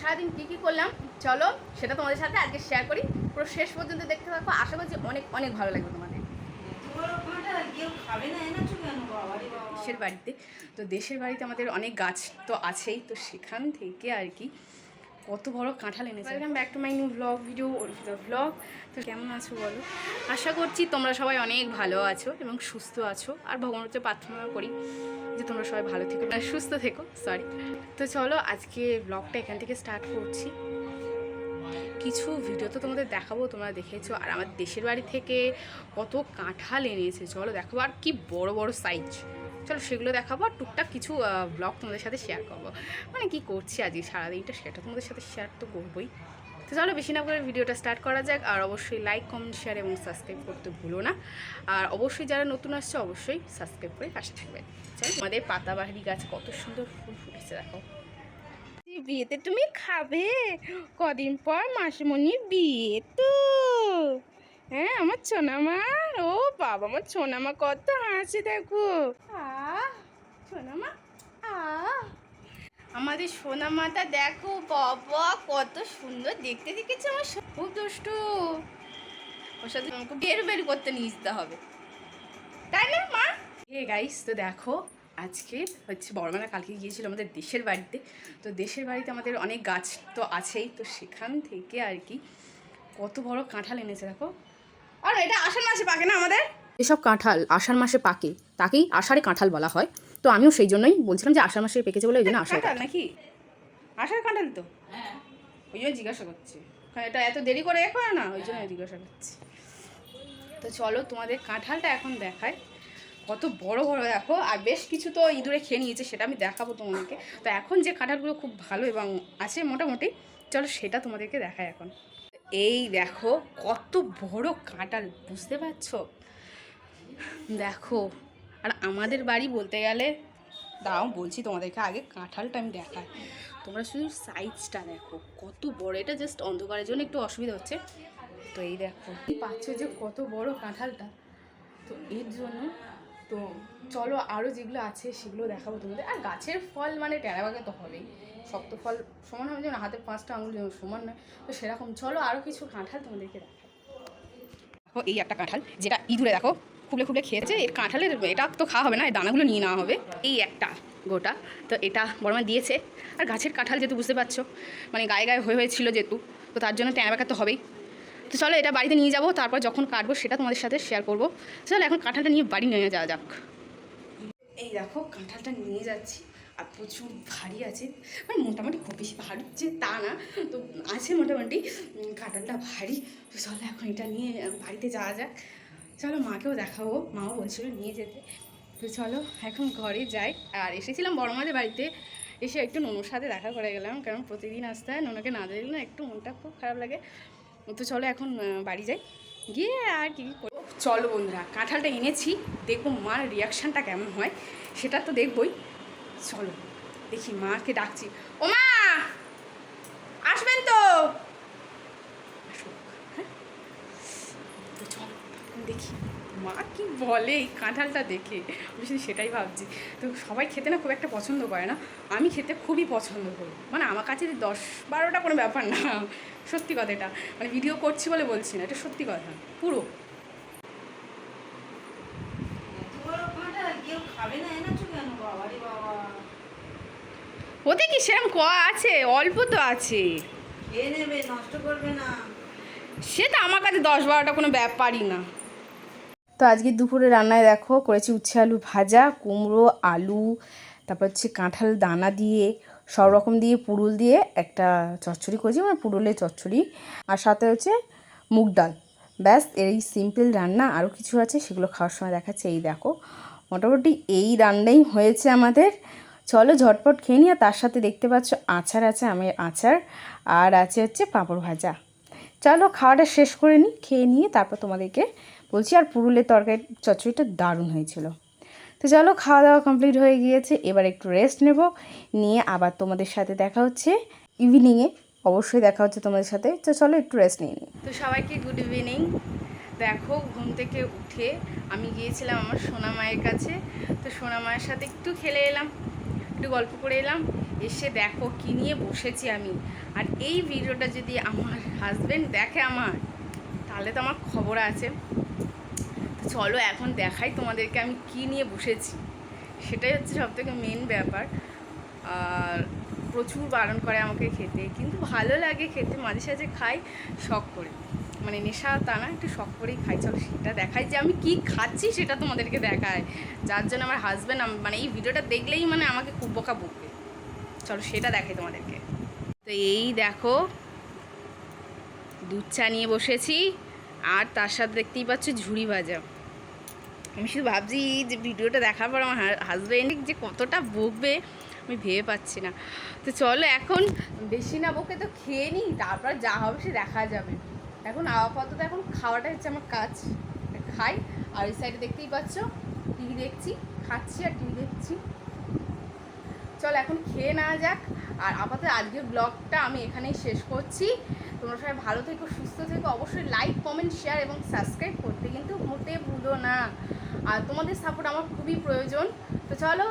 সারাদিন কী কী করলাম চলো সেটা তোমাদের সাথে আজকে শেয়ার করি। পুরো শেষ পর্যন্ত দেখতে থাকো, আশা করছি অনেক অনেক ভালো লাগবে তোমাদের। দেশের বাড়িতে তো দেশের বাড়িতে আমাদের অনেক গাছ তো আছেই, তো সেখান থেকে আর কি কত বড় কাঁঠাল এনেছে। Welcome back to my new blog video Arpita blog. তো কেমন আছো বলো? আশা করছি তোমরা সবাই অনেক ভালো আছো এবং সুস্থ আছো, আর ভগবানের কাছে প্রার্থনা করি যে তোমরা সবাই ভালো থেকো, সুস্থ থেকো। সরি। তো চলো আজকে ব্লগটা এখান থেকে স্টার্ট করছি। কিছু ভিডিও তো তোমাদের দেখাবো, তোমরা দেখেছো। আর আমার দেশের বাড়ি থেকে কত কাঁঠাল এনেছে চলো দেখাবো, আর কি বড় বড় সাইজ। চলো সেগুলো দেখাবো, আর টুকটাক কিছু ব্লগ তোমাদের সাথে শেয়ার করবো, মানে কি করছি আজকে সারাদিনটা সেটা তোমাদের সাথে শেয়ার তো করবোই। তো চলো বেশি না করে ভিডিওটা স্টার্ট করা যাক। আর অবশ্যই লাইক, কমেন্ট, শেয়ার এবং সাবস্ক্রাইব করতে ভুলো না। আর অবশ্যই যারা নতুন আসছে অবশ্যই সাবস্ক্রাইব করে পাশে থাকবে। চলো, আমাদের পাতাবাহারি গাছ কত সুন্দর ফুল ফুটেছে দেখো। বিয়েতে তুমি খাবে? কদিন পর মাসিমণির বিয়ে তো। হ্যাঁ আমার সোনামা, ও বাবা আমার সোনামা কত হাসি দেখো। সোনামা আমাদের সোনামাটা দেখো, বাবা কত সুন্দর দেখতে, দেখেছে আমার খুব দুষ্টু। ওর সাথে আমাকে বের করতে নিয়ে যেতে হবে, তাই না মা? গাইস তো দেখো আজকে হচ্ছে বড়মেলা, কালকে গিয়েছিল আমাদের দেশের বাড়িতে। তো দেশের বাড়িতে আমাদের অনেক গাছ তো আছেই, তো সেখান থেকে আর কি কত বড় কাঁঠাল এনেছে দেখো। আর এটা আষাঢ় মাসে পাকে না আমাদের এসব কাঁঠাল, আষাঢ় মাসে পাকে, তাকেই আষাঢ়ে কাঁঠাল বলা হয়। তো আমিও সেই জন্যই বলছিলাম যে আষাঢ় মাসে পেকেছে বলে ওই জন্য আষাঢ় কাঁঠাল নাকি। আষাঢ় কাঁঠাল তো হ্যাঁ, ওই জন্য জিজ্ঞাসা করছি। এটা এত দেরি করে এখন না, ওই জন্য জিজ্ঞাসা করছি। তো চলো তোমাদের কাঁঠালটা এখন দেখায়, কত বড় বড় দেখো। আর বেশ কিছু তো ইঁদুরে খেয়ে নিয়েছে, সেটা আমি দেখাবো তোমাদেরকে। তো এখন যে কাঁঠালগুলো খুব ভালো এবং আছে মোটামুটি, চলো সেটা তোমাদেরকে দেখায় এখন। এই দেখো কত বড় কাঁঠাল, বুঝতে পারছো? দেখো, আর আমাদের বাড়ি বলতে গেলে, দাও বলছি তোমাদেরকে, আগে কাঁঠালটা আমি দেখাই। তোমরা শুধু সাইজটা দেখো কত বড়। এটা জাস্ট অন্ধকারের জন্য একটু অসুবিধা হচ্ছে। তো এই দেখো পাচ্ছ যে কত বড় কাঁঠালটা, তো এর জন্য। তো চলো আরও যেগুলো আছে সেগুলো দেখাবো তোমাদের। আর গাছের ফল মানে টেরাবাগে তো হবেই, শক্ত ফল সমান হবে যেমন হাতের 5টা আঙুল সমান নয়, তো সেরকম। চলো আরও কিছু কাঁঠাল তোমাদেরকে দেখাবো। দেখো এই একটা কাঁঠাল যেটা ইঁদুরে দেখো খুবলে খুবলে খেয়েছে। এর কাঁঠালের এটা তো খাওয়া হবে না, এই দানাগুলো নিয়ে নেওয়া হবে। এই একটা গোটা, তো এটা বড়মা দিয়েছে। আর গাছের কাঁঠাল যেহেতু বুঝতে পারছো, মানে গায়ে গায়ে হয়েছিল যেহেতু, তো তার জন্য টেরাবাগে তো হবেই। তো চলো এটা বাড়িতে নিয়ে যাবো, তারপর যখন কাটবো সেটা তোমাদের সাথে শেয়ার করবো। চলো এখন কাঁঠালটা নিয়ে বাড়ি নিয়ে যাওয়া যাক। এই দেখো কাঁঠালটা নিয়ে যাচ্ছি, আর প্রচুর ভারী আছে, মানে মোটামুটি খুব বেশি ভারী যে তা না, তো আছে মোটামুটি। কাঁঠালটা ভারী। তো চলো এখন এটা নিয়ে বাড়িতে যাওয়া যাক। চলো মাকেও দেখাবো, মাও বলছিল নিয়ে যেতে। তো চলো এখন ঘরে যাই। আর এসেছিলাম বড় মাদের বাড়িতে, এসে একটু নোনোর সাথে দেখা করে গেলাম, কারণ প্রতিদিন আসতে হয়, নোনোকে না দেখলে না একটু মনটা খুব খারাপ লাগে। তো চলো এখন বাড়ি যাই, গিয়ে আর কি করবো। চলো বন্ধুরা কাঁঠালটা এনেছি, দেখবো মার রিয়াকশানটা কেমন হয়, সেটা তো দেখবই। চলো দেখি, মাকে ডাকছি, ও মা আসবেন তো? হ্যাঁ, তো চলো দেখি মা কি বলে এই কাঁঠালটা দেখে। আমি শুধু সেটাই ভাবছি। তো সবাই খেতে না খুব একটা পছন্দ করে না, আমি খেতে খুবই পছন্দ করি। মানে আমার কাছে 10-12টা কোনো ব্যাপার না, সত্যি কথা। এটা মানে ভিডিও করছি বলে বলছি না, এটা সত্যি কথা পুরো। ওতে কি সেরকম আছে, অল্প তো আছে, নষ্ট করবে না, সে তো আমার কাছে 10-12টা কোনো ব্যাপারই না। তো আজকে দুপুরে রান্নায় দেখো করেছি উচ্ছে আলু ভাজা, কুমড়ো, আলু, তারপর হচ্ছে কাঁঠাল দানা দিয়ে সব রকম দিয়ে পুরুল দিয়ে একটা চচ্চড়ি করেছি, মানে পুরুলের চচ্চড়ি। আর সাথে হচ্ছে মুগ ডাল। ব্যাস এই সিম্পল রান্না, আরও কিছু আছে সেগুলো খাওয়ার সময় দেখাচ্ছে। এই দেখো মোটামুটি এই রান্নাই হয়েছে আমাদের। চলো ঝটপট খেয়ে নিই। আর তার সাথে দেখতে পাচ্ছ আচার আছে, আমের আচার, আর আছে হচ্ছে পাঁপড় ভাজা। চলো খাওয়াটা শেষ করে নিই, খেয়ে নিয়ে তারপর তোমাদেরকে বলছি। আর পুরুলের তরকারি চচ্চড়িটা দারুণ হয়েছিল। তো চলো খাওয়া দাওয়া কমপ্লিট হয়ে গিয়েছে, এবার একটু রেস্ট নেব, নিয়ে আবার তোমাদের সাথে দেখা হচ্ছে ইভিনিংয়ে। অবশ্যই দেখা হচ্ছে তোমাদের সাথে। তো চলো একটু রেস্ট নিয়ে নিই। তো সবাইকে গুড ইভিনিং। দেখো ঘুম থেকে উঠে আমি গিয়েছিলাম আমার সোনা মায়ের কাছে। তো সোনা মায়ের সাথে একটু খেলে এলাম, একটু গল্প করে এলাম, এসে দেখো কী নিয়ে বসেছি আমি। আর এই ভিডিওটা যদি আমার হাজব্যান্ড দেখে আমার, তাহলে তো আমার খবর আছে। তো চলো এখন দেখাই তোমাদেরকে আমি কী নিয়ে বসেছি, সেটাই হচ্ছে সবথেকে মেন ব্যাপার। আর প্রচুর বারণ করে আমাকে খেতে, কিন্তু ভালো লাগে খেতে, মাঝে সাঝে খাই শখ করে, মানে নেশা তা না, একটু শখ করেই খাই। চলো সেটা দেখাই যে আমি কি খাচ্ছি, সেটা তোমাদেরকে দেখায়, যার জন্য আমার হাজব্যান্ড মানে এই ভিডিওটা দেখলেই মানে আমাকে খুব বকা বকবে। চলো সেটা দেখাই তোমাদেরকে। তো এই দেখো দুধ চা নিয়ে বসেছি, আর তার সাথে দেখতেই পাচ্ছ ঝুড়ি ভাজা। আমি শুধু ভাবছি যে ভিডিওটা দেখার পর আমার হাজব্যান্ড যে কতটা বকবে আমি ভেবে পাচ্ছি না। তো চলো এখন বেশি না বকে তো খেয়ে নিই, তারপর যা হবে সে দেখা যাবে। এখন আপাতত এখন খাওয়াটা হচ্ছে আমার কাজ, খাই। আর ওই সাইডে দেখতেই পাচ্ছ টিভি দেখছি, খাচ্ছি আর টিভি দেখছি। চল এখন খেয়ে নেওয়া যাক। আর আপাতত আজকের ব্লগটা আমি এখানেই শেষ করছি। তোমরা সবাই ভালো থেকো, সুস্থ থেকো, অবশ্যই লাইক, কমেন্ট, শেয়ার এবং সাবস্ক্রাইব করতে কিন্তু মোটেই ভুলো না। আর তোমাদের সাপোর্ট আমার খুবই প্রয়োজন। তো চলো